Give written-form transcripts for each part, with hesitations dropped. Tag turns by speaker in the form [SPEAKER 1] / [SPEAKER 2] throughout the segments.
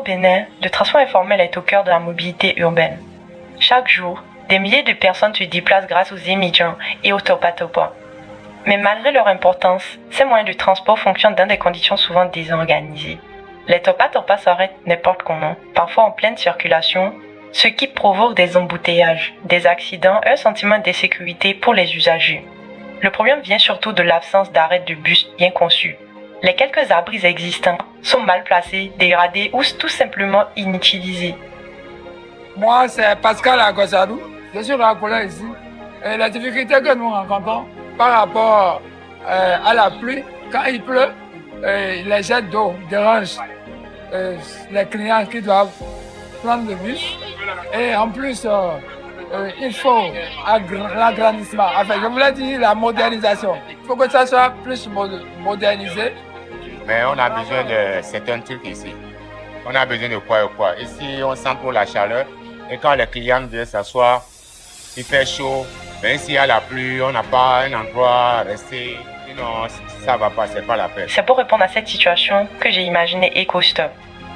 [SPEAKER 1] Bénin, le transport informel est au cœur de la mobilité urbaine. Chaque jour, des milliers de personnes se déplacent grâce aux émigrants et aux topa-topa. Mais malgré leur importance, ces moyens de transport fonctionnent dans des conditions souvent désorganisées. Les topa-topa s'arrêtent n'importe comment, parfois en pleine circulation, ce qui provoque des embouteillages, des accidents et un sentiment d'insécurité pour les usagers. Le problème vient surtout de l'absence d'arrêt de bus bien conçus. Les quelques abris existants sont mal placés, dégradés ou tout simplement inutilisés.
[SPEAKER 2] Moi, c'est Pascal Agosarou. Je suis rappelé ici. Et la difficulté que nous rencontrons par rapport à la pluie, quand il pleut, les jets d'eau dérangent les clients qui doivent prendre le bus. Et en plus, il faut l'agrandissement. Enfin, je voulais dire la modernisation. Il faut que ça soit plus modernisé.
[SPEAKER 3] Mais on a besoin de certains trucs ici. On a besoin de quoi. Ici, on sent trop la chaleur. Et quand les clients viennent s'asseoir, il fait chaud. Même s'il y a la pluie, on n'a pas un endroit à rester. Sinon, ça va pas, c'est pas la peine.
[SPEAKER 1] C'est pour répondre à cette situation que j'ai imaginé EcoStop.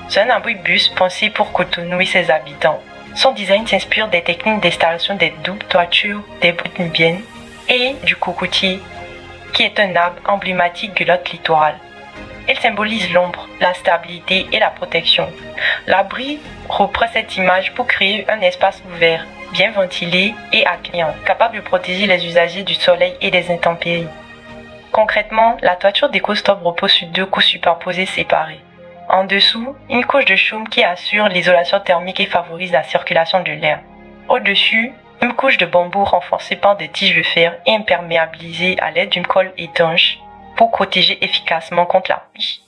[SPEAKER 1] C'est un abri-bus pensé pour Cotonou et ses habitants. Son design s'inspire des techniques d'installation des doubles toitures des buttes nubiennes et du cocotier, qui est un arbre emblématique de notre littoral. Il symbolise l'ombre, la stabilité et la protection. L'abri reprend cette image pour créer un espace ouvert, bien ventilé et accueillant, capable de protéger les usagers du soleil et des intempéries. Concrètement, la toiture d'EcoStop repose sur 2 couches superposées séparées. En dessous, une couche de chaume qui assure l'isolation thermique et favorise la circulation de l'air. Au-dessus, une couche de bambou renforcée par des tiges de fer et imperméabilisée à l'aide d'une colle étanche pour protéger efficacement contre la pluie.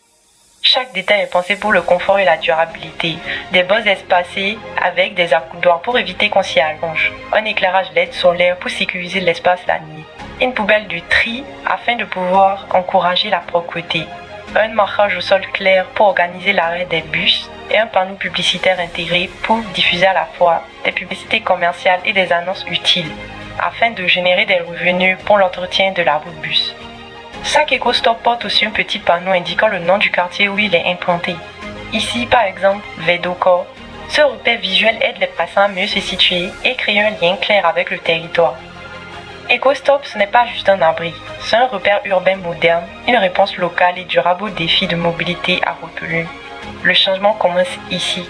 [SPEAKER 1] Chaque détail est pensé pour le confort et la durabilité. Des bosses espacées avec des accoudoirs pour éviter qu'on s'y allonge. Un éclairage LED solaire pour sécuriser l'espace la nuit. Une poubelle de tri afin de pouvoir encourager la propreté. Un marquage au sol clair pour organiser l'arrêt des bus et un panneau publicitaire intégré pour diffuser à la fois des publicités commerciales et des annonces utiles afin de générer des revenus pour l'entretien de la route bus. Chaque EcoStop porte aussi un petit panneau indiquant le nom du quartier où il est implanté. Ici, par exemple, Vedocor. Ce repère visuel aide les passants à mieux se situer et créer un lien clair avec le territoire. EcoStop, ce n'est pas juste un abri, c'est un repère urbain moderne, une réponse locale et durable aux défis de mobilité à retenue. Le changement commence ici.